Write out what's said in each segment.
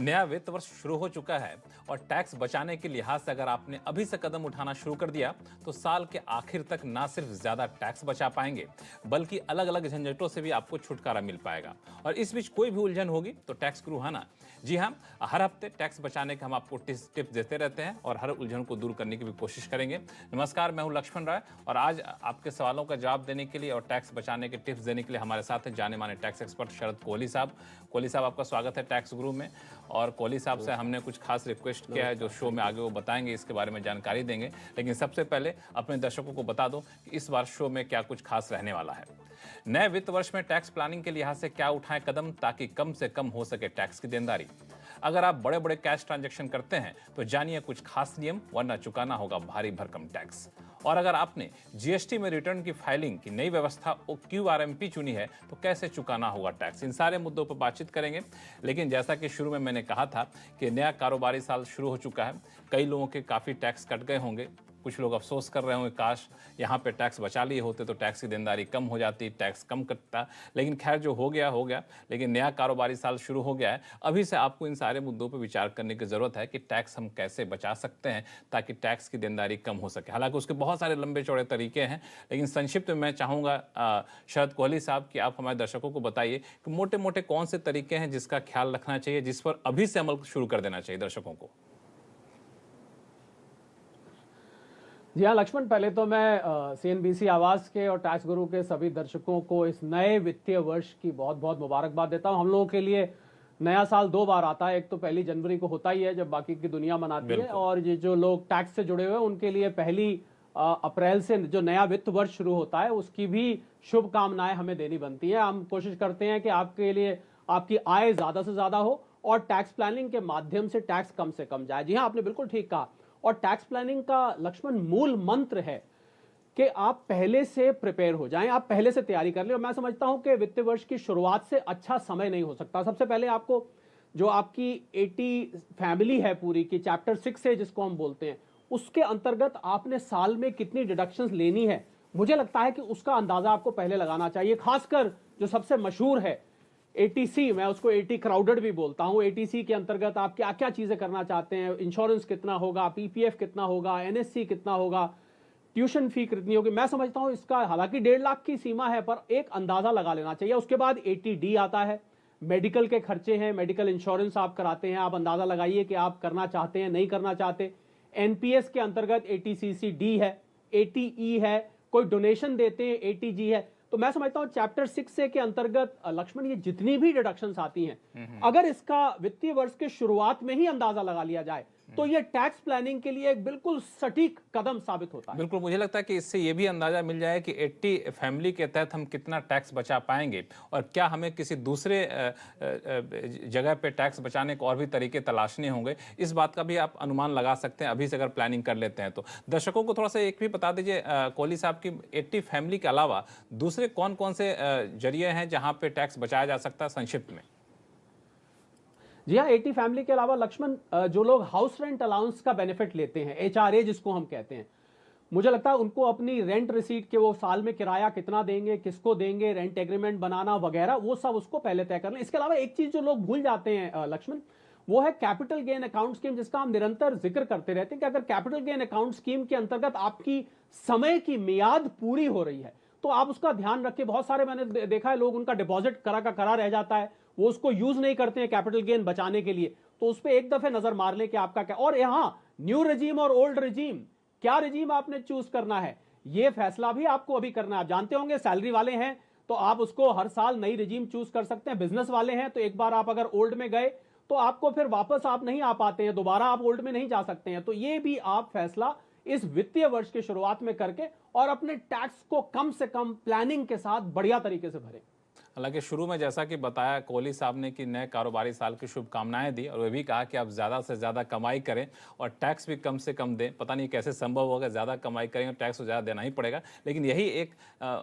नया वित्त वर्ष शुरू हो चुका है और टैक्स बचाने के लिहाज से अगर आपने अभी से कदम उठाना शुरू कर दिया तो साल के आखिर तक ना सिर्फ ज्यादा टैक्स बचा पाएंगे बल्कि अलग अलग झंझटों से भी आपको छुटकारा मिल पाएगा। और इस बीच कोई भी उलझन होगी तो टैक्स गुरु है ना। जी हाँ, हर हफ्ते टैक्स बचाने का हम आपको टिप्स देते रहते हैं और हर उलझन को दूर करने की भी कोशिश करेंगे। नमस्कार, मैं हूं लक्ष्मण राय और आज आपके सवालों का जवाब देने के लिए और टैक्स बचाने के टिप्स देने के लिए हमारे साथ हैं जाने माने टैक्स एक्सपर्ट शरद कोहली साहब। कोहली साहब, आपका स्वागत है टैक्स गुरु में। और कोहली साहब से हमने कुछ खास रिक्वेस्ट किया है जो शो में आगे वो बताएंगे, इसके बारे में जानकारी देंगे। लेकिन सबसे पहले अपने दर्शकों को बता दो कि इस बार शो में क्या कुछ खास रहने वाला है। नए वित्त वर्ष में टैक्स प्लानिंग के लिहाज से क्या उठाएं कदम ताकि कम से कम हो सके टैक्स की देनदारी। अगर आप बड़े बड़े कैश ट्रांजैक्शन करते हैं तो जानिए कुछ खास नियम, वरना चुकाना होगा भारी भरकम टैक्स। और अगर आपने जीएसटी में रिटर्न की फाइलिंग की नई व्यवस्था QRMP चुनी है तो कैसे चुकाना होगा टैक्स। इन सारे मुद्दों पर बातचीत करेंगे। लेकिन जैसा कि शुरू में मैंने कहा था कि नया कारोबारी साल शुरू हो चुका है, कई लोगों के काफ़ी टैक्स कट गए होंगे। कुछ लोग अफसोस कर रहे होंगे काश यहाँ पे टैक्स बचा लिए होते तो टैक्स की देनदारी कम हो जाती, टैक्स कम कटता। लेकिन खैर, जो हो गया हो गया। लेकिन नया कारोबारी साल शुरू हो गया है, अभी से आपको इन सारे मुद्दों पर विचार करने की ज़रूरत है कि टैक्स हम कैसे बचा सकते हैं ताकि टैक्स की देनदारी कम हो सके। हालांकि उसके बहुत सारे लंबे चौड़े तरीके हैं, लेकिन संक्षिप्त में मैं चाहूँगा शरद कोहली साहब कि आप हमारे दर्शकों को बताइए कि मोटे मोटे कौन से तरीके हैं जिसका ख्याल रखना चाहिए, जिस पर अभी से अमल शुरू कर देना चाहिए दर्शकों को। जी हाँ लक्ष्मण, पहले तो मैं CNBC आवाज के और टैक्स गुरु के सभी दर्शकों को इस नए वित्तीय वर्ष की बहुत बहुत मुबारकबाद देता हूँ। हम लोगों के लिए नया साल 2 बार आता है, एक तो 1 जनवरी को होता ही है जब बाकी की दुनिया मनाती है, और ये जो लोग टैक्स से जुड़े हुए हैं उनके लिए 1 अप्रैल से जो नया वित्त वर्ष शुरू होता है उसकी भी शुभकामनाएं हमें देनी बनती है। हम कोशिश करते हैं कि आपके लिए आपकी आय ज्यादा से ज्यादा हो और टैक्स प्लानिंग के माध्यम से टैक्स कम से कम जाए। जी हाँ, आपने बिल्कुल ठीक कहा। और टैक्स प्लानिंग का लक्ष्मण मूल मंत्र है कि आप पहले से प्रिपेयर हो जाएं, आप पहले से तैयारी कर लें। और मैं समझता हूं कि वित्तीय वर्ष की शुरुआत से अच्छा समय नहीं हो सकता। सबसे पहले आपको जो आपकी 80 फैमिली है पूरी की, चैप्टर 6 है जिसको हम बोलते हैं, उसके अंतर्गत आपने साल में कितनी डिडक्शंस लेनी है, मुझे लगता है कि उसका अंदाजा आपको पहले लगाना चाहिए। खासकर जो सबसे मशहूर है ATC, मैं उसको 80 क्राउडेड भी बोलता हूं। ATC के अंतर्गत आप क्या क्या चीजें करना चाहते हैं, इंश्योरेंस कितना होगा, PPF कितना होगा, NSC कितना होगा, ट्यूशन फी कितनी होगी। मैं समझता हूं इसका हालांकि 1.5 लाख की सीमा है पर एक अंदाजा लगा लेना चाहिए। उसके बाद 80D आता है, मेडिकल के खर्चे हैं, मेडिकल इंश्योरेंस आप कराते हैं, आप अंदाजा लगाइए कि आप करना चाहते हैं नहीं करना चाहते। NPS के अंतर्गत ATCC-D है, ATE है, कोई डोनेशन देते हैं ATG है। तो मैं समझता हूं चैप्टर 6 के अंतर्गत लक्ष्मण ये जितनी भी डिडक्शंस आती हैं, अगर इसका वित्तीय वर्ष के शुरुआत में ही अंदाजा लगा लिया जाए तो ये टैक्स प्लानिंग के लिए एक बिल्कुल सटीक कदम साबित होता है। बिल्कुल, मुझे लगता है कि इससे ये भी अंदाजा मिल जाए कि 80 फैमिली के तहत हम कितना टैक्स बचा पाएंगे और क्या हमें किसी दूसरे जगह पे टैक्स बचाने को और भी तरीके तलाशने होंगे। इस बात का भी आप अनुमान लगा सकते हैं अभी से अगर प्लानिंग कर लेते हैं तो। दर्शकों को थोड़ा सा एक भी बता दीजिए कोहली साहब की 80 फैमिली के अलावा दूसरे कौन कौन से जरिए हैं जहां पे टैक्स बचाया जा सकता है, संक्षिप्त में। जी हाँ, 80 फैमिली के अलावा लक्ष्मण जो लोग हाउस रेंट अलाउंस का बेनिफिट लेते हैं, HRA जिसको हम कहते हैं, मुझे लगता है उनको अपनी रेंट रिसीट के वो साल में किराया कितना देंगे, किसको देंगे, रेंट एग्रीमेंट बनाना वगैरह, वो सब उसको पहले तय कर लें। इसके अलावा एक चीज जो लोग भूल जाते हैं लक्ष्मण, वो है कैपिटल गेन अकाउंट स्कीम, जिसका हम निरंतर जिक्र करते रहते हैं कि अगर कैपिटल गेन अकाउंट स्कीम के अंतर्गत आपकी समय की मियाद पूरी हो रही है तो आप उसका ध्यान रखें। बहुत सारे मैंने देखा है लोग उनका डिपॉजिट करा का करा रह जाता है, वो उसको यूज नहीं करते हैं कैपिटल गेन बचाने के लिए, तो उस पर एक दफे नजर मार ले कि आपका क्या। और यहां न्यू रेजीम और ओल्ड रेजीम, क्या रेजीम आपने चूज करना है, यह फैसला भी आपको अभी करना है। आप जानते होंगे सैलरी वाले हैं तो आप उसको हर साल नई रेजीम चूज कर सकते हैं, बिजनेस वाले हैं तो एक बार आप अगर ओल्ड में गए तो आपको फिर वापस आप नहीं आ पाते हैं, दोबारा आप ओल्ड में नहीं जा सकते हैं। तो ये भी आप फैसला इस वित्तीय वर्ष की शुरुआत में करके और अपने टैक्स को कम से कम प्लानिंग के साथ बढ़िया तरीके से भरें। हालांकि शुरू में जैसा कि बताया कोहली साहब ने कि नए कारोबारी साल की शुभकामनाएं दी और वे भी कहा कि आप ज़्यादा से ज़्यादा कमाई करें और टैक्स भी कम से कम दें। पता नहीं कैसे संभव होगा, ज़्यादा कमाई करेंगे टैक्स तो ज़्यादा देना ही पड़ेगा। लेकिन यही एक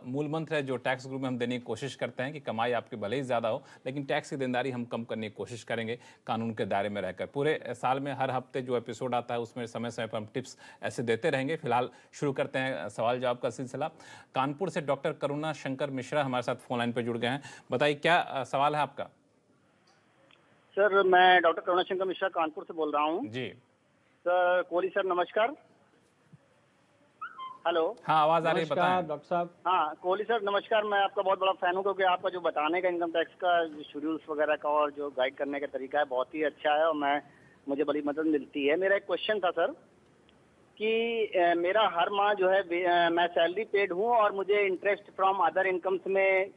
मूल मंत्र है जो टैक्स ग्रुप में हम देने की कोशिश करते हैं कि कमाई आपकी भले ही ज़्यादा हो लेकिन टैक्स की देनदारी हम कम करने की कोशिश करेंगे कानून के दायरे में रहकर। पूरे साल में हर हफ्ते जो एपिसोड आता है उसमें समय समय पर हम टिप्स ऐसे देते रहेंगे। फिलहाल शुरू करते हैं सवाल जवाब का सिलसिला। कानपुर से डॉक्टर करुणा शंकर मिश्रा हमारे साथ फोन लाइन पर जुड़ गए हैं। बताइए क्या सवाल है आपका। सर मैं डॉक्टर करुणाशंकर मिश्रा कानपुर से बोल रहा हूँ। जी। सर कोहली सर नमस्कार। हेलो। हाँ, आवाज आ रही है, नमस्कार बताएं। डॉक्टर साहब। हाँ कोहली सर नमस्कार, मैं आपका बहुत बड़ा फैन हूँ क्योंकि आपका जो बताने का इनकम टैक्स का जो शेड्यूल्स वगैरह का और जो गाइड करने का तरीका है बहुत ही अच्छा है और मुझे बड़ी मदद मिलती है। मेरा एक क्वेश्चन था सर कि मेरा हर माह जो है मैं सैलरी पेड हूँ और मुझे इंटरेस्ट फ्रॉम अदर इनकम्स में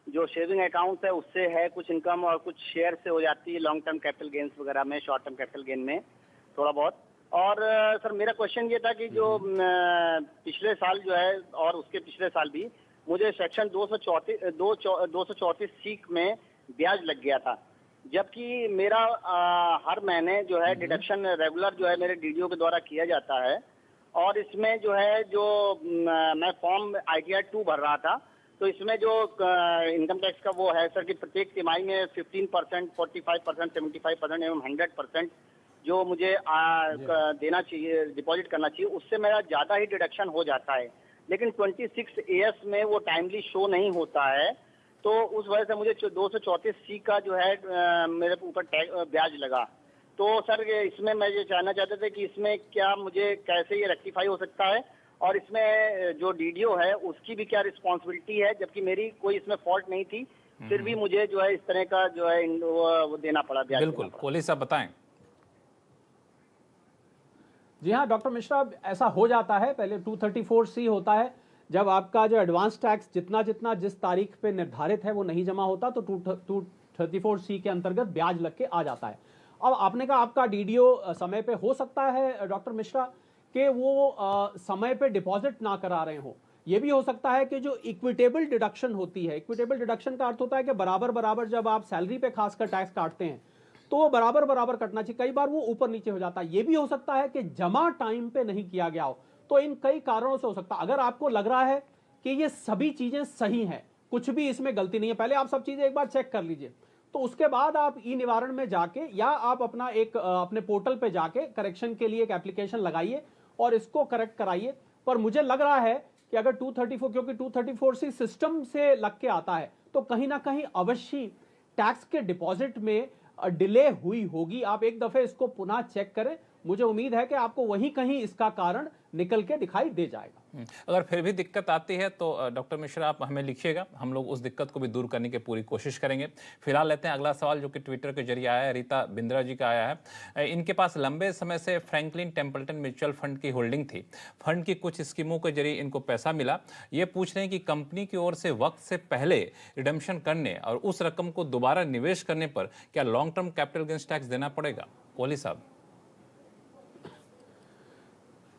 जो सेविंग अकाउंट है उससे है कुछ इनकम और कुछ शेयर से हो जाती है लॉन्ग टर्म कैपिटल गेन्स वगैरह में, शॉर्ट टर्म कैपिटल गेन में थोड़ा बहुत। और सर मेरा क्वेश्चन ये था कि जो पिछले साल जो है और उसके पिछले साल भी मुझे सेक्शन 234 सी में ब्याज लग गया था, जबकि मेरा हर महीने जो है डिडक्शन रेगुलर जो है मेरे डीडीओ के द्वारा किया जाता है। और इसमें जो है जो मैं फॉर्म ITR 2 भर रहा था, तो इसमें जो इनकम टैक्स का वो है सर कि प्रत्येक तिमाही में 15%, 45%, 75% एवं 100% जो मुझे देना चाहिए, डिपॉजिट करना चाहिए, उससे मेरा ज़्यादा ही डिडक्शन हो जाता है। लेकिन 26 AS में वो टाइमली शो नहीं होता है, तो उस वजह से मुझे 234 C का जो है मेरे ऊपर ब्याज लगा। तो सर इसमें मैं ये जानना चाहते थे कि इसमें क्या मुझे कैसे ये रेक्टिफाई हो सकता है और इसमें जो डीडीओ है उसकी भी क्या रिस्पॉन्सिबिलिटी है, जबकि मेरी कोई इसमें फॉल्ट नहीं थी, फिर भी मुझे जो है इस तरह का जो है वो देना पड़ा, ब्याज। बिल्कुल, कोहली साहब बताएं। जी हाँ डॉक्टर मिश्रा, ऐसा हो जाता है। पहले 234C होता है, जब आपका जो एडवांस टैक्स जितना जितना जिस तारीख पे निर्धारित है वो नहीं जमा होता तो 234C के अंतर्गत ब्याज लग के आ जाता है। अब आपने कहा आपका डीडीओ समय पे हो सकता है डॉक्टर मिश्रा कि वो समय पे डिपॉजिट ना करा रहे हो। ये भी हो सकता है कि जो इक्विटेबल डिडक्शन होती है, इक्विटेबल डिडक्शन का अर्थ होता है कि बराबर बराबर जब आप सैलरी पे खासकर टैक्स काटते हैं तो वो बराबर बराबर कटना चाहिए। कई बार वो ऊपर नीचे हो जाता है। ये भी हो सकता है कि जमा टाइम पे नहीं किया गया हो। तो इन कई कारणों से हो सकता है। अगर आपको लग रहा है कि ये सभी चीजें सही हैं, कुछ भी इसमें गलती नहीं है, पहले आप सब चीजें एक बार चेक कर लीजिए, तो उसके बाद आप ई निवारण में जाके या आप अपना एक अपने पोर्टल पे जाके करेक्शन के लिए एक एप्लीकेशन लगाइए और इसको करेक्ट कराइए। पर मुझे लग रहा है कि अगर 234, क्योंकि 234C सिस्टम से लग के आता है, तो कहीं ना कहीं अवश्य टैक्स के डिपॉजिट में डिले हुई होगी। आप एक दफे इसको पुनः चेक करें। मुझे उम्मीद है कि आपको वहीं कहीं इसका कारण निकल के दिखाई दे जाएगा। अगर फिर भी दिक्कत आती है तो डॉक्टर मिश्रा आप हमें लिखिएगा, हम लोग उस दिक्कत को भी दूर करने की पूरी कोशिश करेंगे। फिलहाल लेते हैं अगला सवाल जो कि ट्विटर के जरिए आया है, रीता बिंद्रा जी का आया है। इनके पास लंबे समय से फ्रैंकलिन टेम्पल्टन म्यूचुअल फंड की होल्डिंग थी। फंड की कुछ स्कीमों के जरिए इनको पैसा मिला। ये पूछ रहे हैं कि कंपनी की ओर से वक्त से पहले रिडम्पशन करने और उस रकम को दोबारा निवेश करने पर क्या long term capital gains tax देना पड़ेगा? कोहली साहब।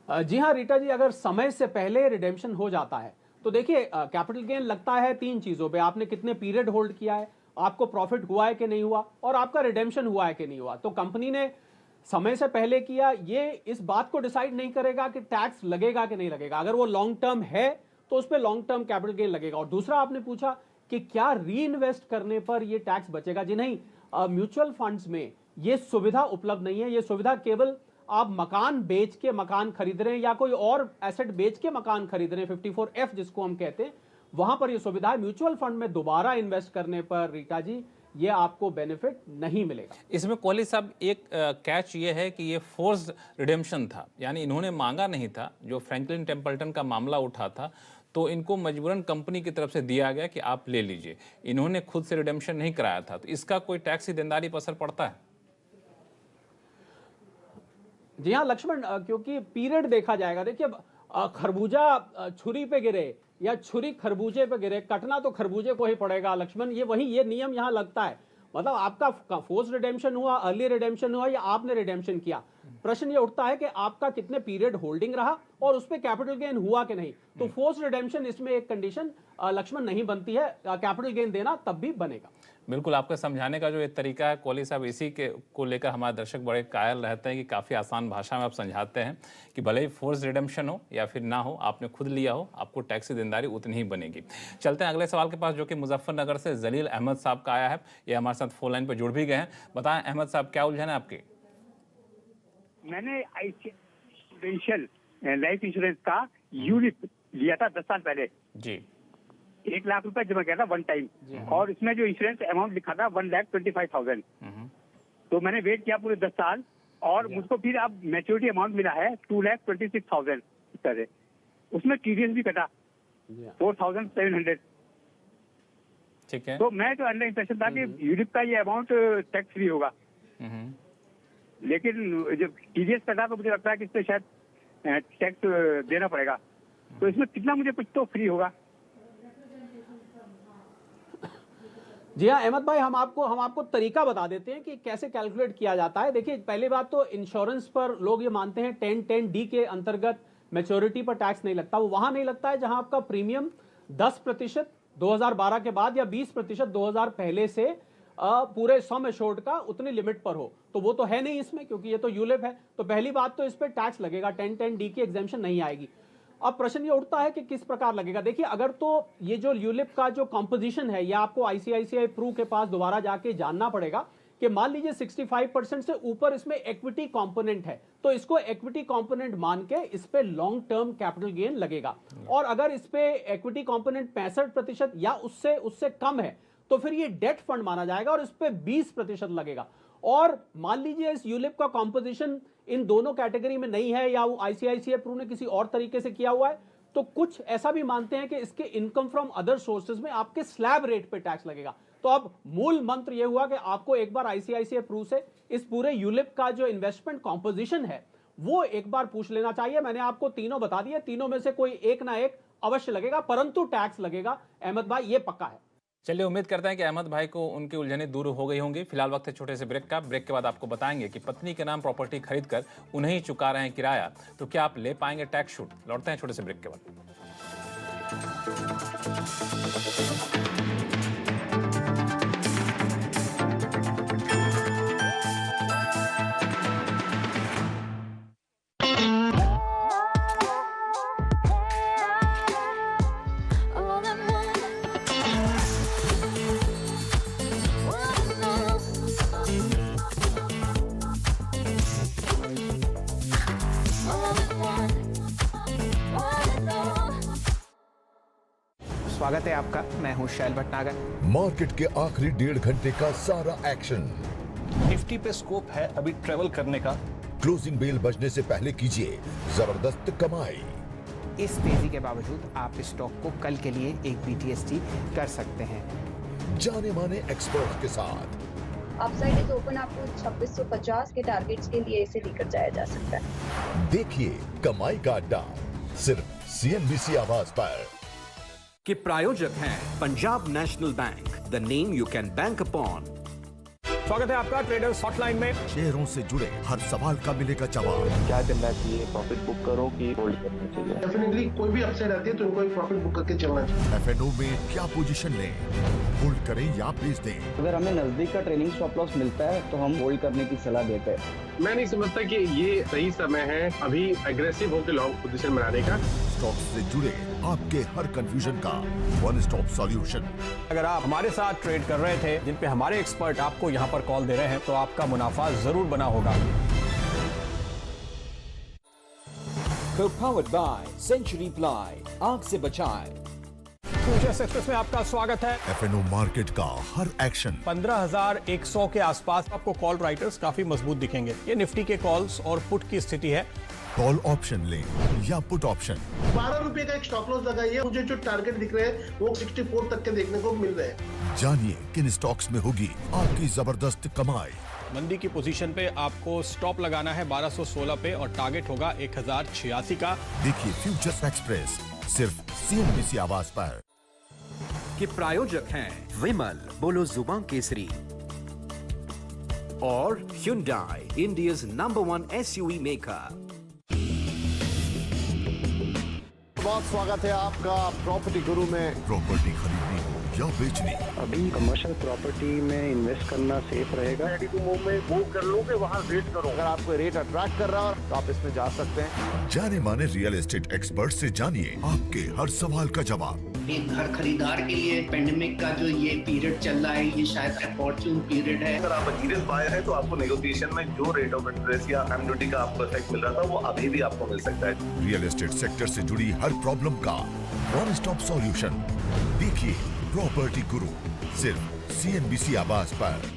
जी हाँ रीटा जी, अगर समय से पहले रिडेम्पशन हो जाता है तो देखिए कैपिटल गेन लगता है 3 चीजों पे। आपने कितने पीरियड होल्ड किया है, आपको प्रॉफिट हुआ है कि नहीं हुआ, और आपका रिडेम्पशन हुआ है कि नहीं हुआ। तो कंपनी ने समय से पहले किया, ये इस बात को डिसाइड नहीं करेगा कि टैक्स लगेगा कि नहीं लगेगा। अगर वो लॉन्ग टर्म है तो उस पर लॉन्ग टर्म कैपिटल गेन लगेगा। और दूसरा आपने पूछा कि क्या री इन्वेस्ट करने पर ये टैक्स बचेगा। जी नहीं, म्यूचुअल फंड्स में ये सुविधा उपलब्ध नहीं है। ये सुविधा केवल आप मकान बेच के मकान खरीद रहे हैं या कोई और एसेट बेच के मकान खरीद रहे हैं, 54F जिसको हम कहते हैं, वहां पर यह सुविधा है। म्यूचुअल फंड में दोबारा इन्वेस्ट करने पर रीटा जी ये आपको बेनिफिट नहीं मिलेगा। इसमें कोहली साहब एक कैच ये है कि ये फोर्स्ड रिडेम्पशन था, यानी इन्होंने मांगा नहीं था। जो फ्रैंकलिन टेम्पल्टन का मामला उठा था तो इनको मजबूरन कंपनी की तरफ से दिया गया कि आप ले लीजिए, इन्होंने खुद से रिडेम्पशन नहीं कराया था। तो इसका कोई टैक्सी देनदारी पर असर पड़ता है? जी हाँ लक्ष्मण, क्योंकि पीरियड देखा जाएगा। देखिए खरबूजा छुरी पे गिरे या छुरी खरबूजे पे गिरे, कटना तो खरबूजे को ही पड़ेगा लक्ष्मण। ये नियम यहाँ लगता है। मतलब आपका फोर्स रिडेम्पशन हुआ, अर्ली रिडेम्पशन हुआ या आपने रिडेम्पशन किया, प्रश्न ये उठता है कि आपका कितने पीरियड होल्डिंग रहा और उस पर कैपिटल गेन हुआ कि नहीं। तो फोर्स रिडेम्पशन इसमें एक कंडीशन लक्ष्मण नहीं बनती है, कैपिटल गेन देना तब भी बनेगा। बिल्कुल, आपका समझाने का जो ये तरीका है कोहली साहब, इसी के को लेकर हमारे दर्शक बड़े कायल रहते हैं कि काफ़ी आसान भाषा में आप समझाते हैं कि भले ही फोर्स रिडेम्पशन हो या फिर ना हो, आपने खुद लिया हो, आपको टैक्स की देनदारी उतनी ही बनेगी। चलते हैं अगले सवाल के पास जो कि मुजफ्फरनगर से जलील अहमद साहब का आया है। ये हमारे साथ फोन लाइन पर जुड़ भी गए हैं। बताएं अहमद साहब, क्या उलझन है आपकी? मैंने लाइफ इंश्योरेंस का यूनिट लिया था 10 साल पहले जी। 1 लाख रुपए जमा किया था वन टाइम, और इसमें जो इंश्योरेंस अमाउंट लिखा था 1,25,000। तो मैंने वेट किया पूरे 10 साल, और मुझको फिर अब मैच्योरिटी अमाउंट मिला है 2,26,000 सर। उसमें टीडीएस भी कटा 4,700। ठीक है। तो मैं जो अंडर इंप्रेशन था कि यूलिप का ये अमाउंट टैक्स फ्री होगा, लेकिन जब टीडीएस कटा तो मुझे लगता है कि इस पे शायद टैक्स देना पड़ेगा। तो इसमें कितना मुझे कुछ तो फ्री होगा? जी हाँ अहमद भाई, हम आपको तरीका बता देते हैं कि कैसे कैलकुलेट किया जाता है। देखिए, पहली बात तो इंश्योरेंस पर लोग ये मानते हैं 10(10)(d) के अंतर्गत मैच्योरिटी पर टैक्स नहीं लगता। वो वहां नहीं लगता है जहां आपका प्रीमियम 10% 2012 के बाद या 20% 2000 पहले से पूरे सम एश्योर्ड का उतनी लिमिट पर हो। तो वो तो है नहीं इसमें, क्योंकि ये तो यूलिप है। तो पहली बात तो इस पर टैक्स लगेगा, 10(10)(d) की एग्जेम्पशन नहीं आएगी। अब प्रश्न ये उठता है कि किस प्रकार लगेगा। देखिए, अगर तो ये जो यूलिप का जो कॉम्पोजिशन है, या आपको आईसीआईसीआई प्रू के पास दोबारा जाके जानना पड़ेगा कि मान लीजिए 65% से ऊपर इसमें इक्विटी कंपोनेंट है, तो इसको इक्विटी कंपोनेंट मान के इस पे लॉन्ग टर्म कैपिटल गेन लगेगा। और अगर इस पे इक्विटी कंपोनेंट 65% या उससे कम है, तो फिर ये डेट फंड माना जाएगा और इस पे 20% लगेगा। और मान लीजिए इस यूलिप का कॉम्पोजिशन इन दोनों कैटेगरी में नहीं है, या वो आईसीआईसीआई प्रू ने किसी और तरीके से किया हुआ है, तो कुछ ऐसा भी मानते हैं कि इसके इनकम फ्रॉम अदर सोर्सेज में आपके स्लैब रेट पे टैक्स लगेगा। तो अब मूल मंत्र यह हुआ कि आपको एक बार आईसीआईसीआई प्रू से इस पूरे यूलिप का जो इन्वेस्टमेंट कॉम्पोजिशन है वो एक बार पूछ लेना चाहिए। मैंने आपको तीनों बता दिए, तीनों में से कोई एक ना एक अवश्य लगेगा, परंतु टैक्स लगेगा अहमद भाई, ये पक्का है। चलिए, उम्मीद करते हैं कि अहमद भाई को उनकी उलझनें दूर हो गई होंगी। फिलहाल वक्त है छोटे से ब्रेक का। ब्रेक के बाद आपको बताएंगे कि पत्नी के नाम प्रॉपर्टी खरीदकर उन्हें ही चुका रहे हैं किराया, तो क्या आप ले पाएंगे टैक्स छूट? लौटते हैं छोटे से ब्रेक के बाद। स्वागत है आपका, मैं हूं शैल भटनागर। मार्केट के आखिरी 1.5 घंटे का सारा एक्शन, निफ्टी पे स्कोप है अभी ट्रेवल करने का। क्लोजिंग बेल बजने से पहले कीजिए जबरदस्त कमाई। इस तेजी के बावजूद आप स्टॉक को कल के लिए एक बीटीएसटी कर सकते हैं। जाने माने एक्सपर्ट के साथ अपसाइड इज ओपन, आपको 2650 के टारगेट्स के लिए इसे लेकर जाया जा सकता है। देखिए कमाई का अड्डा सिर्फ सीएनबीसी आवाज पर। के प्रायोजक हैं Punjab national bank, the name you can bank upon. स्वागत है आपका ट्रेडर्स हॉटलाइन में। शेयरों से जुड़े हर सवाल का मिलेगा जवाब। क्या करना चाहिए, प्रॉफिट बुक करो कि होल्ड करना चाहिए? डेफिनेटली कोई भी अपसाइड आती है तो उनको एक प्रॉफिट बुक करके चलना चाहिए। एफएनओ में क्या पोजीशन लें, होल्ड करें या बेच दें? अगर हमें नजदीक का ट्रेनिंग स्टॉप लॉस मिलता है तो हम होल्ड करने की सलाह देते हैं। मैं नहीं समझता कि ये सही समय है अभी एग्रेसिव होकर लॉन्ग पोजीशन बनाने का। स्टॉक से जुड़े आपके हर कंफ्यूजन का वन स्टॉप सॉल्यूशन। अगर आप हमारे साथ ट्रेड कर रहे थे, जिन पे हमारे एक्सपर्ट आपको यहाँ पर कॉल दे रहे हैं, तो आपका मुनाफा जरूर बना होगा। Co-powered by Century Ply, आग से बचाएं। फ्यूचर्स एक्सप्रेस में आपका स्वागत है। एफएनओ मार्केट का हर एक्शन 15,100 के आसपास आपको कॉल राइटर्स काफी मजबूत दिखेंगे। ये निफ्टी के कॉल्स और पुट की स्थिति है। कॉल ऑप्शन लें या पुट ऑप्शन। 12 रुपए का एक स्टॉप लॉस लगाइए। मुझे जो टारगेट दिख रहे हैं वो 64 तक के देखने को मिल रहे हैं। जानिए किन स्टॉक्स में होगी आपकी जबरदस्त कमाई। मंदी की पोजीशन पे आपको स्टॉप लगाना है 1216 पे और टारगेट होगा 1086 का। देखिए फ्यूचर्स एक्सप्रेस सिर्फ सीएनबीसी आवाज पर। के प्रायोजक हैं विमल, बोलो जुबान केसरी, और Hyundai, India's number 1 SUV maker. बहुत स्वागत है आपका प्रॉपर्टी गुरु में। प्रॉपर्टी खरीदनी हो या बेचनी, अभी कमर्शियल प्रॉपर्टी में इन्वेस्ट करना सेफ रहेगा। रेडी टू मूव में मूव कर लोगे, वहाँ वेट करो। अगर आपको रेट अट्रैक्ट कर रहा है तो आप इसमें जा सकते हैं। जाने माने रियल एस्टेट एक्सपर्ट से जानिए आपके हर सवाल का जवाब। एक घर खरीदार के लिए पेंडेमिक का जो ये पीरियड चल रहा है, ये शायद अपॉर्चुन पीरियड है। अगर आप सीरियस बायर हैं तो आपको नेगोशिएशन में जो रेट ऑफ इंटरेस्ट या स्टैम्प ड्यूटी का आपको इफेक्ट मिल रहा था वो अभी भी आपको मिल सकता है। रियल एस्टेट सेक्टर से जुड़ी हर प्रॉब्लम का वन स्टॉप सॉल्यूशन देखिए प्रॉपर्टी गुरु सिर्फ CNBC आवाज पर।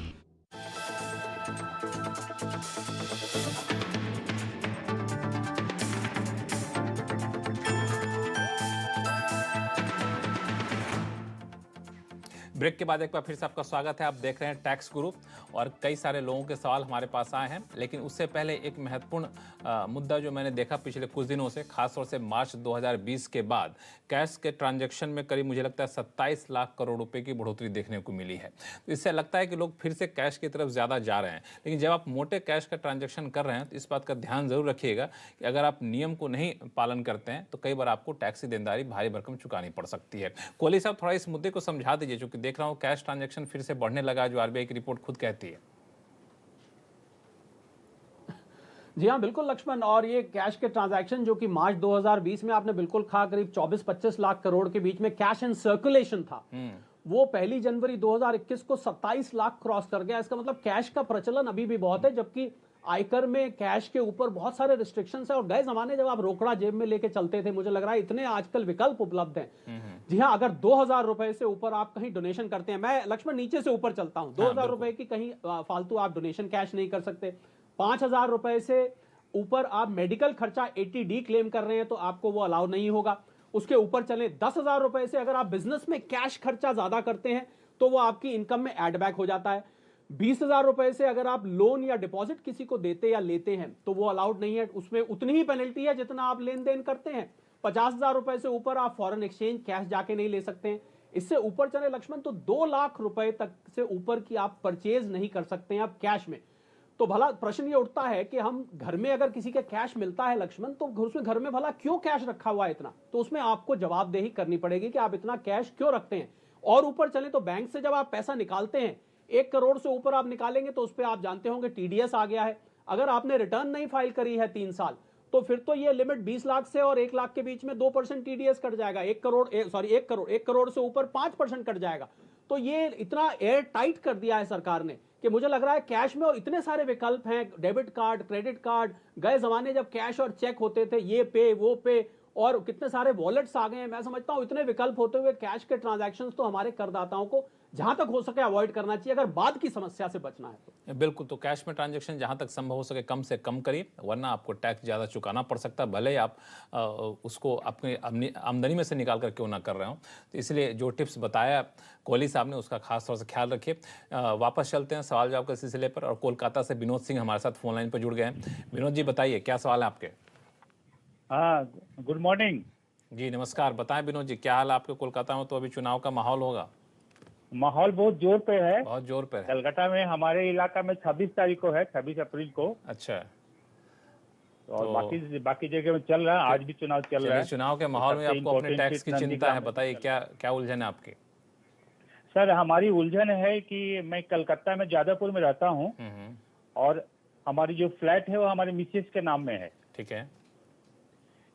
ब्रेक के बाद एक बार फिर से आपका स्वागत है। आप देख रहे हैं टैक्स गुरु और कई सारे लोगों के सवाल हमारे पास आए हैं, लेकिन उससे पहले एक महत्वपूर्ण मुद्दा जो मैंने देखा पिछले कुछ दिनों से, खासतौर से मार्च 2020 के बाद कैश के ट्रांजैक्शन में करीब मुझे लगता है 27 लाख करोड़ रुपए की बढ़ोतरी देखने को मिली है। तो इससे लगता है कि लोग फिर से कैश की तरफ ज़्यादा जा रहे हैं। लेकिन जब आप मोटे कैश का ट्रांजेक्शन कर रहे हैं तो इस बात का ध्यान जरूर रखिएगा कि अगर आप नियम को नहीं पालन करते हैं तो कई बार आपको टैक्स की देनदारी भारी भरकम चुकानी पड़ सकती है। कोहली साहब, थोड़ा इस मुद्दे को समझा दीजिए, क्योंकि देख रहा हूँ कैश ट्रांजैक्शन फिर से बढ़ने लगा, जो RBI की रिपोर्ट खुद कहती है। जी हाँ, बिल्कुल लक्ष्मण। और ये कैश के ट्रांजैक्शन जो कि मार्च 2020 में आपने बिल्कुल कहा करीब 24-25 लाख करोड़ के बीच में कैश इन सर्कुलेशन था, वो 1 जनवरी 2021 को 27 लाख क्रॉस कर गया। इसका मतलब कैश का प्रचलन अभी भी बहुत है, जबकि आयकर में कैश के ऊपर बहुत सारे रिस्ट्रिक्शंस है। और गए जमाने जब आप रोकड़ा जेब में लेके चलते थे, मुझे लग रहा है इतने आजकल विकल्प उपलब्ध हैं। जी हाँ, अगर 2000 रुपए से ऊपर आप कहीं डोनेशन करते हैं, मैं लक्ष्मण नीचे से ऊपर चलता हूं, 2000 रुपए की कहीं फालतू आप डोनेशन कैश नहीं कर सकते। 5000 रुपए से ऊपर आप मेडिकल खर्चा 80D क्लेम कर रहे हैं तो आपको वो अलाउ नहीं होगा। उसके ऊपर चले 10,000 रुपए से अगर आप बिजनेस में कैश खर्चा ज्यादा करते हैं तो वो आपकी इनकम में एड बैक हो जाता है। 20,000 रुपए से अगर आप लोन या डिपॉजिट किसी को देते या लेते हैं तो वो अलाउड नहीं है, उसमें उतनी ही पेनल्टी है जितना आप लेन देन करते हैं। 50,000 रुपए से ऊपर आप फॉरेन एक्सचेंज कैश जाके नहीं ले सकते हैं। इससे ऊपर चले लक्ष्मण तो 2 लाख रुपए तक से ऊपर की आप परचेज नहीं कर सकते हैं आप कैश में। तो भला प्रश्न ये उठता है कि हम घर में अगर किसी के कैश मिलता है लक्ष्मण, तो उसमें घर में भला क्यों कैश रखा हुआ है इतना, तो उसमें आपको जवाबदेही करनी पड़ेगी कि आप इतना कैश क्यों रखते हैं। और ऊपर चले तो बैंक से जब आप पैसा निकालते हैं, 1 करोड़ से ऊपर आप निकालेंगे तो उस पर आप जानते होंगे TDS आ गया है। अगर आपने रिटर्न नहीं फाइल करी है 3 साल तो फिर तो ये लिमिट 20 लाख से और 1 लाख के बीच में 2% TDS कट जाएगा। 1 करोड़ से ऊपर 5% कट जाएगा। तो ये इतना एयर टाइट कर दिया है सरकार ने कि मुझे लग रहा है कैश में और इतने सारे विकल्प हैं, डेबिट कार्ड, क्रेडिट कार्ड। गए जमाने जब कैश और चेक होते थे, ये पे वो पे, और कितने सारे वॉलेट्स आ गए हैं। मैं समझता हूं इतने विकल्प होते हुए कैश के ट्रांजैक्शंस तो हमारे करदाताओं को जहां तक हो सके अवॉइड करना चाहिए अगर बाद की समस्या से बचना है तो। बिल्कुल, तो कैश में ट्रांजैक्शन जहां तक संभव हो सके कम से कम करिए, वरना आपको टैक्स ज़्यादा चुकाना पड़ सकता है, भले ही आप उसको अपनी आमदनी में से निकाल कर क्यों ना कर रहे हो। तो इसलिए जो टिप्स बताया कोहली साहब ने उसका खास तौर से ख्याल रखिए। वापस चलते हैं सवाल जवाब के सिलसिले पर, और कोलकाता से विनोद सिंह हमारे साथ फोन लाइन पर जुड़ गए हैं। विनोद जी, बताइए क्या सवाल है आपके। हाँ, गुड मॉर्निंग जी। नमस्कार, बताएं विनोद जी, क्या हाल है आपके कोलकाता में? तो अभी चुनाव का माहौल होगा। माहौल बहुत जोर पे है, बहुत जोर पे है। कलकत्ता में हमारे इलाका में 26 तारीख को है, 26 अप्रैल को। अच्छा। और बाकी जगह में चल रहा है, आज भी चुनाव चल रहा है। चुनाव के माहौल में आपको अपने टैक्स की चिंता है, बताइए क्या उलझन है आपकी? सर, हमारी उलझन है कि मैं कलकत्ता में जादवपुर में रहता हूँ और हमारी जो फ्लैट है वो हमारे मिसेज के नाम में है। ठीक है।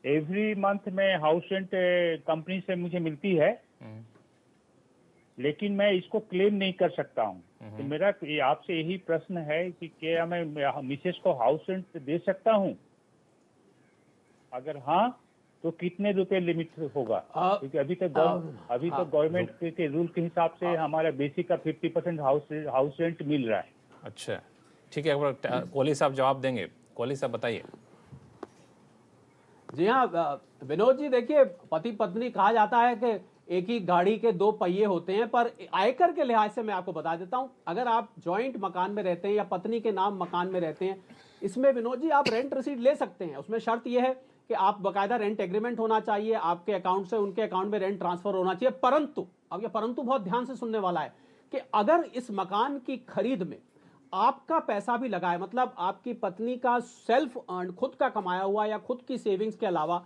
एवरी मंथ में हाउस रेंट कंपनी से मुझे मिलती है, लेकिन मैं इसको क्लेम नहीं कर सकता हूँ। तो मेरा आपसे यही प्रश्न है कि क्या मैं मिसेज को हाउस रेंट दे सकता हूँ? अगर हाँ तो कितने रुपए लिमिट होगा? क्योंकि अभी तक गवर्नमेंट के रूल के हिसाब से हमारा बेसिक का 50% हाउस रेंट मिल रहा है। अच्छा, ठीक है, कोहली साहब जवाब देंगे। कोहली साहब बताइए। जी हाँ विनोद जी, देखिए पति पत्नी कहा जाता है कि एक ही गाड़ी के 2 पहिए होते हैं, पर आयकर के लिहाज से मैं आपको बता देता हूं, अगर आप जॉइंट मकान में रहते हैं या पत्नी के नाम मकान में रहते हैं, इसमें विनोद जी आप रेंट रसीद ले सकते हैं। उसमें शर्त यह है कि आप बाकायदा रेंट एग्रीमेंट होना चाहिए, आपके अकाउंट से उनके अकाउंट में रेंट ट्रांसफर होना चाहिए। परंतु, अब ये परंतु बहुत ध्यान से सुनने वाला है, कि अगर इस मकान की खरीद में आपका पैसा भी लगा है, मतलब आपकी पत्नी का सेल्फ अर्न, खुद का कमाया हुआ या खुद की सेविंग्स के अलावा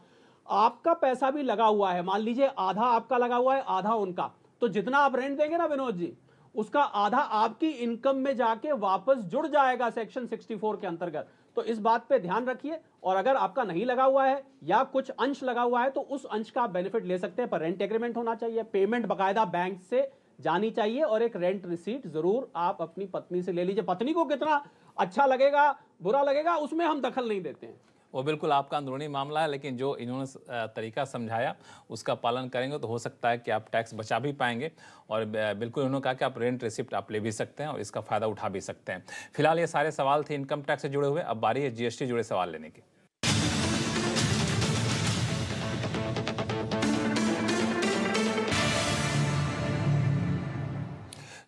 आपका पैसा भी लगा हुआ है, मान लीजिए आधा आपका लगा हुआ है आधा उनका, तो जितना आप रेंट देंगे ना विनोद जी, उसका आधा आपकी इनकम में जाके वापस जुड़ जाएगा सेक्शन 64 के अंतर्गत। तो इस बात पे ध्यान रखिए। और अगर आपका नहीं लगा हुआ है या कुछ अंश लगा हुआ है तो उस अंश का आप बेनिफिट ले सकते हैं, पर रेंट एग्रीमेंट होना चाहिए, पेमेंट बाकायदा बैंक से जानी चाहिए और एक रेंट रिसीट जरूर आप अपनी पत्नी से ले लीजिए। पत्नी को कितना अच्छा लगेगा बुरा लगेगा उसमें हम दखल नहीं देते हैं, वो बिल्कुल आपका अंदरूनी मामला है, लेकिन जो इन्होंने तरीका समझाया उसका पालन करेंगे तो हो सकता है कि आप टैक्स बचा भी पाएंगे। और बिल्कुल उन्होंने कहा कि आप रेंट रिसिप्ट आप ले भी सकते हैं और इसका फ़ायदा उठा भी सकते हैं। फिलहाल ये सारे सवाल थे इनकम टैक्स से जुड़े हुए, अब बारी है जीएसटी जुड़े सवाल लेने की।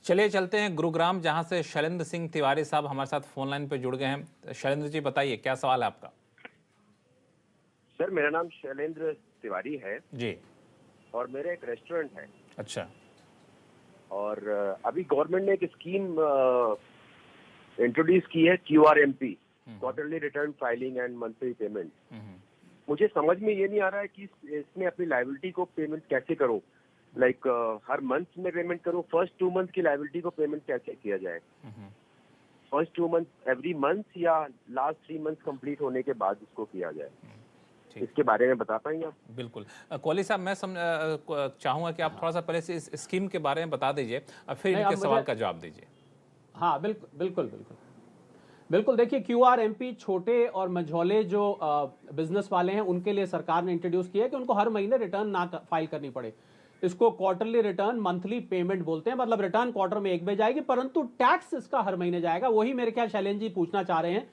चलिए चलते हैं गुरुग्राम, जहां से शैलेंद्र सिंह तिवारी साहब हमारे साथ फोन लाइन पे जुड़ गए हैं। शैलेंद्र जी बताइए क्या सवाल है आपका। सर मेरा नाम शैलेंद्र तिवारी है जी, और मेरा एक रेस्टोरेंट है। अच्छा। और अभी गवर्नमेंट ने एक स्कीम इंट्रोड्यूस की है QRMP, quarterly return filing and monthly payment. मुझे समझ में ये नहीं आ रहा है कि इसमें अपनी लायबिलिटी को पेमेंट कैसे करूं, लाइक हर मंथ में पेमेंट करूं, फर्स्ट 2 मंथ की लायबिलिटी को पेमेंट कैसे किया जाए, फर्स्ट 2 मंथ एवरी मंथ या लास्ट 3 मंथ कंप्लीट होने के बाद इसको किया जाए, इसके बारे में बता पाएंगे आप? बिल्कुल कोहली साहब, मैं चाहूंगा कि आप थोड़ा सा पहले से इस स्कीम के बारे में बता दीजिए और फिर इनके सवाल का जवाब दीजिए। हाँ बिल्कुल बिल्कुल बिल्कुल बिल्कुल। देखिए QRMP छोटे और मझौले जो बिजनेस वाले हैं उनके लिए सरकार ने इंट्रोड्यूस किया है कि उनको हर महीने रिटर्न ना फाइल करनी पड़े। इसको क्वार्टरली रिटर्न मंथली पेमेंट बोलते हैं, मतलब रिटर्न क्वार्टर में एक बार जाएगी परंतु टैक्स इसका हर महीने जाएगा। वही मेरे ख्याल शैलेंद्र जी पूछना चाह रहे हैं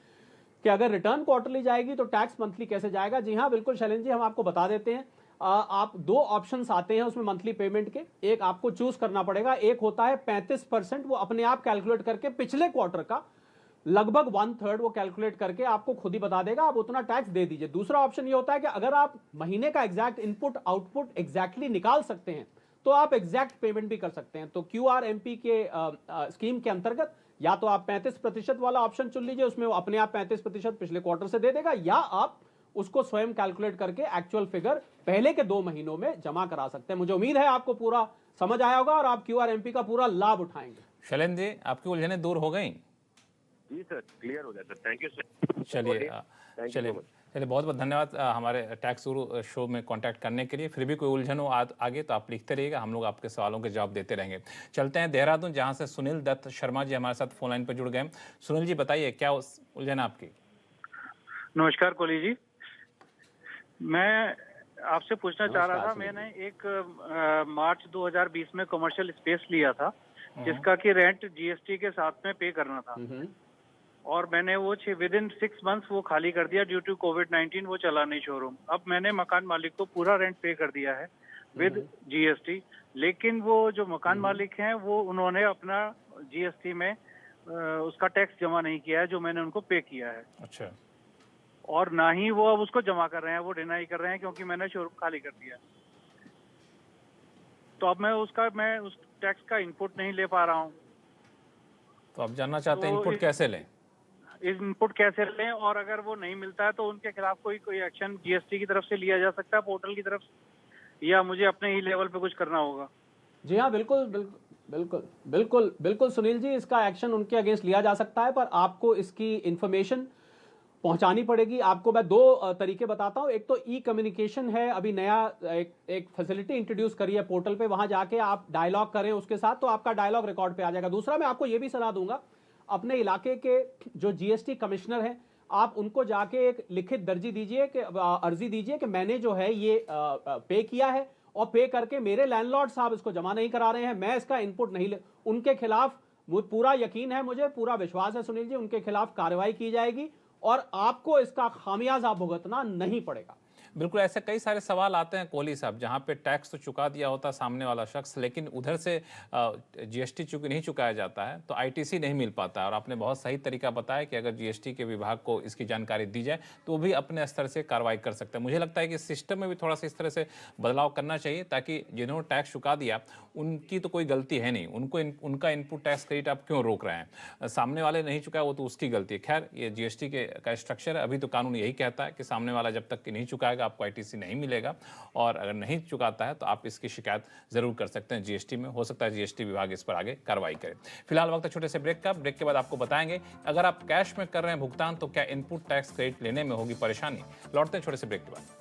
कि अगर रिटर्न क्वार्टरली जाएगी तो टैक्स मंथली कैसे जाएगा। जी हाँ बिल्कुल शैलेंद्र जी, हम आपको बता देते हैं। आप 2 ऑप्शंस आते हैं उसमें मंथली पेमेंट के, एक आपको चूज करना पड़ेगा। एक होता है 35%, वो अपने आप कैलकुलेट करके पिछले क्वार्टर का लगभग 1/3 वो कैलकुलेट करके आपको खुद ही बता देगा, आप उतना टैक्स दे दीजिए। दूसरा ऑप्शन ये होता है कि अगर आप महीने का एग्जैक्ट इनपुट आउटपुट एग्जैक्टली निकाल सकते हैं तो आप एग्जैक्ट पेमेंट भी कर सकते हैं। तो QRMP के स्कीम के अंतर्गत या तो आप 35% वाला ऑप्शन चुन लीजिए, उसमें वो अपने आप 35% पिछले क्वार्टर से दे देगा, या आप उसको स्वयं कैलकुलेट करके एक्चुअल फिगर पहले के 2 महीनों में जमा करा सकते हैं। मुझे उम्मीद है आपको पूरा समझ आया होगा और आप QRMP का पूरा लाभ उठाएंगे। शैलेंद्र जी, आपकी उलझनें दूर हो गई? जी सर, क्लियर हो गया सर, थैंक यू सर। चलिए बहुत बहुत धन्यवाद हमारे टैक्स गुरु शो में कांटेक्ट करने के लिए। फिर भी कोई उलझन हो आगे तो आप लिखते रहिएगा, हम लोग आपके सवालों के जवाब देते रहेंगे। चलते हैं देहरादून, जहां से सुनील दत्त शर्मा जी हमारे साथ फोन लाइन पर जुड़ गए। सुनील जी बताइए क्या उलझन आपकी। नमस्कार कोहली जी, मैं आपसे पूछना चाह रहा था, मैंने एक मार्च 2020 में कमर्शियल स्पेस लिया था जिसका कि रेंट GST के साथ में पे करना था, और मैंने वो विदिन 6 मंथ्स वो खाली कर दिया ड्यू टू COVID-19, वो चला नहीं शोरूम। अब मैंने मकान मालिक को पूरा रेंट पे कर दिया है विद GST, लेकिन वो जो मकान मालिक हैं वो उन्होंने अपना GST में उसका टैक्स जमा नहीं किया है जो मैंने उनको पे किया है। अच्छा। और ना ही वो अब उसको जमा कर रहे हैं, वो डिनाई कर रहे हैं क्योंकि मैंने शोरूम खाली कर दिया। तो अब मैं उस टैक्स का इनपुट नहीं ले पा रहा हूँ। तो आप जानना चाहते हैं इनपुट कैसे लें? इनपुट कैसे लें, और अगर वो नहीं मिलता है तो उनके खिलाफ कोई एक्शन GST की तरफ से लिया जा सकता है, पोर्टल की तरफ से, या मुझे अपने ही लेवल पे कुछ करना होगा? जी हाँ बिल्कुल बिल्कुल बिल्कुल बिल्कुल बिल्कुल सुनील जी, इसका एक्शन उनके अगेंस्ट लिया जा सकता है, पर आपको इसकी इंफॉर्मेशन पहुंचानी पड़ेगी। आपको मैं 2 तरीके बताता हूं। एक तो कम्युनिकेशन है, अभी नया एक फैसिलिटी इंट्रोड्यूस करी है पोर्टल पे, वहां जाके आप डायलॉग करें उसके साथ तो आपका डायलॉग रिकॉर्ड पे आ जाएगा। दूसरा मैं आपको ये भी सलाह दूंगा, अपने इलाके के जो GST कमिश्नर हैं आप उनको जाके एक लिखित अर्जी दीजिए कि मैंने जो है ये पे किया है और पे करके मेरे लैंडलॉर्ड साहब इसको जमा नहीं करा रहे हैं, मैं इसका इनपुट नहीं ले, उनके खिलाफ पूरा यकीन है, मुझे पूरा विश्वास है सुनील जी, उनके खिलाफ कार्रवाई की जाएगी और आपको इसका खामियाजा भुगतना नहीं पड़ेगा। बिल्कुल ऐसे कई सारे सवाल आते हैं कोहली साहब, जहां पे टैक्स तो चुका दिया होता सामने वाला शख्स, लेकिन उधर से GST नहीं चुकाया जाता है तो ITC नहीं मिल पाता है। और आपने बहुत सही तरीका बताया कि अगर GST के विभाग को इसकी जानकारी दी जाए तो वो भी अपने स्तर से कार्रवाई कर सकते हैं। मुझे लगता है कि सिस्टम में भी थोड़ा सा इस तरह से बदलाव करना चाहिए ताकि जिन्होंने टैक्स चुका दिया उनकी तो कोई गलती है नहीं, उनका इनपुट टैक्स क्रेडिट आप क्यों रोक रहे हैं? सामने वाले नहीं चुकाया वो तो उसकी गलती है। खैर ये GST का स्ट्रक्चर है, अभी तो कानून यही कहता है कि सामने वाला जब तक नहीं चुकाएगा आपको ITC नहीं मिलेगा। और अगर नहीं चुकाता है तो आप इसकी शिकायत जरूर कर सकते हैं GST में। हो सकता है GST विभाग इस पर आगे कार्रवाई करे। फिलहाल वक्त है छोटे से ब्रेक का। ब्रेक के बाद आपको बताएंगे अगर आप कैश में कर रहे हैं भुगतान तो क्या इनपुट टैक्स क्रेडिट लेने में होगी परेशानी। लौटते हैं छोटे से ब्रेक के बाद।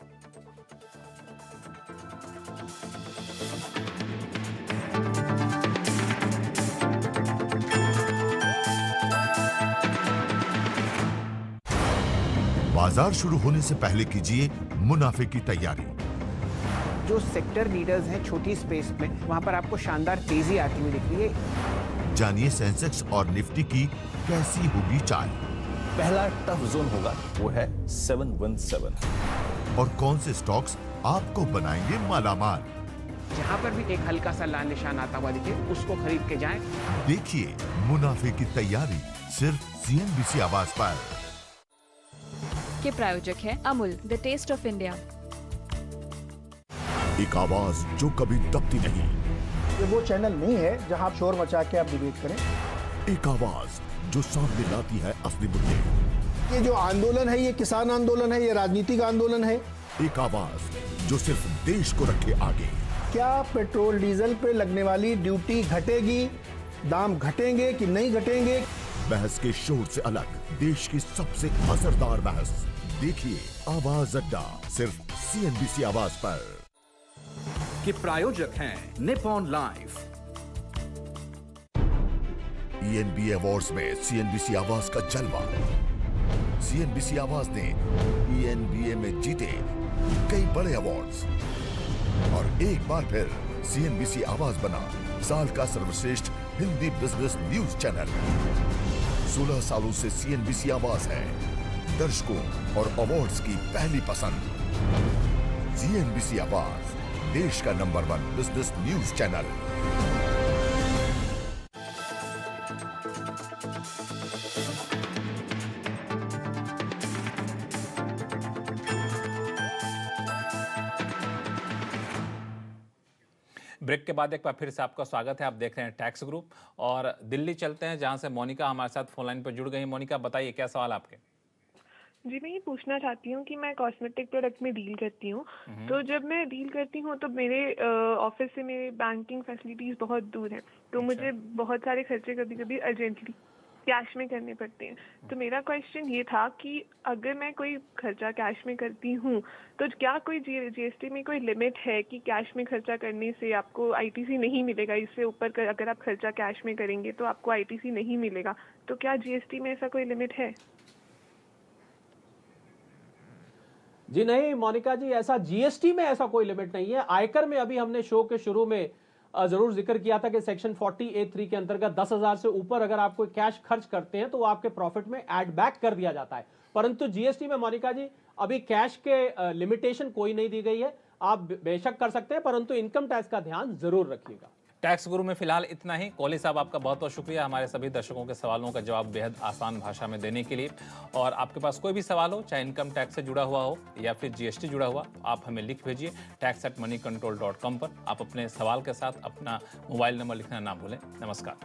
बाजार शुरू होने से पहले कीजिए मुनाफे की तैयारी। जो सेक्टर लीडर्स हैं छोटी स्पेस में, वहां पर आपको शानदार तेजी आती हुई दिख रही है। जानिए सेंसेक्स और निफ्टी की कैसी होगी चाल। पहला टफ जोन होगा वो है 717। और कौन से स्टॉक्स आपको बनाएंगे मालामाल। जहां पर भी एक हल्का सा लाल निशान आता हुआ दिखे उसको खरीद के जाएं। देखिए मुनाफे की तैयारी सिर्फ CNBC आवाज पर। के प्रायोजक है Amul, the taste of India. एक आवाज जो कभी दबती नहीं। ये वो चैनल नहीं है जहां आप शोर मचा के आप डिबेट करें। एक आवाज जो सामने लाती है असली मुद्दे। ये जो आंदोलन है ये किसान आंदोलन है, ये राजनीतिक आंदोलन है। एक आवाज जो सिर्फ देश को रखे आगे। क्या पेट्रोल डीजल पे लगने वाली ड्यूटी घटेगी, दाम घटेंगे कि नहीं घटेंगे? बहस के शोर से अलग देश की सबसे असरदार बहस देखिए आवाज अड्डा सिर्फ CNBC आवाज पर। के प्रायोजक हैं निपॉन लाइफ। ENB अवार्ड्स में CNBC आवाज का जलवा। CNBC आवाज ने ENBA में जीते कई बड़े अवार्ड्स और एक बार फिर CNBC आवाज बना साल का सर्वश्रेष्ठ हिंदी बिजनेस न्यूज चैनल। 16 सालों से CNBC आवाज है दर्शकों और अवार्ड्स की पहली पसंद। CNBC आवाज देश का number 1 business news channel. Break के बाद एक बार फिर से आपका स्वागत है। आप देख रहे हैं टैक्स ग्रुप और दिल्ली चलते हैं जहां से मोनिका हमारे साथ फोन लाइन पर जुड़ गई। मोनिका बताइए क्या सवाल आपके। जी मैं ये पूछना चाहती हूँ कि मैं कॉस्मेटिक प्रोडक्ट में डील करती हूँ, तो जब मैं डील करती हूँ तो मेरे ऑफिस से मेरे बैंकिंग फैसिलिटीज बहुत दूर हैं, तो मुझे बहुत सारे खर्चे कभी कभी अर्जेंटली कैश में करने पड़ते हैं। तो मेरा क्वेश्चन ये था कि अगर मैं कोई खर्चा कैश में करती हूँ तो क्या कोई GST में कोई लिमिट है कि कैश में खर्चा करने से आपको ITC नहीं मिलेगा, इससे ऊपर अगर आप खर्चा कैश में करेंगे तो आपको ITC नहीं मिलेगा, तो क्या GST में ऐसा कोई लिमिट है? जी नहीं मोनिका जी, ऐसा GST में ऐसा कोई लिमिट नहीं है। आयकर में अभी हमने शो के शुरू में जरूर जिक्र किया था कि सेक्शन 40A3 के अंतर्गत 10,000 से ऊपर अगर आप कोई कैश खर्च करते हैं तो वो आपके प्रॉफिट में ऐड बैक कर दिया जाता है। परंतु GST में मोनिका जी अभी कैश के लिमिटेशन कोई नहीं दी गई है, आप बेशक कर सकते हैं, परंतु इनकम टैक्स का ध्यान जरूर रखिएगा। टैक्स गुरु में फिलहाल इतना ही। कोहली साहब आपका बहुत बहुत शुक्रिया हमारे सभी दर्शकों के सवालों का जवाब बेहद आसान भाषा में देने के लिए। और आपके पास कोई भी सवाल हो, चाहे इनकम टैक्स से जुड़ा हुआ हो या फिर GST जुड़ा हुआ, आप हमें लिख भेजिए tax@moneycontrol.com पर। आप अपने सवाल के साथ अपना मोबाइल नंबर लिखना ना भूलें। नमस्कार।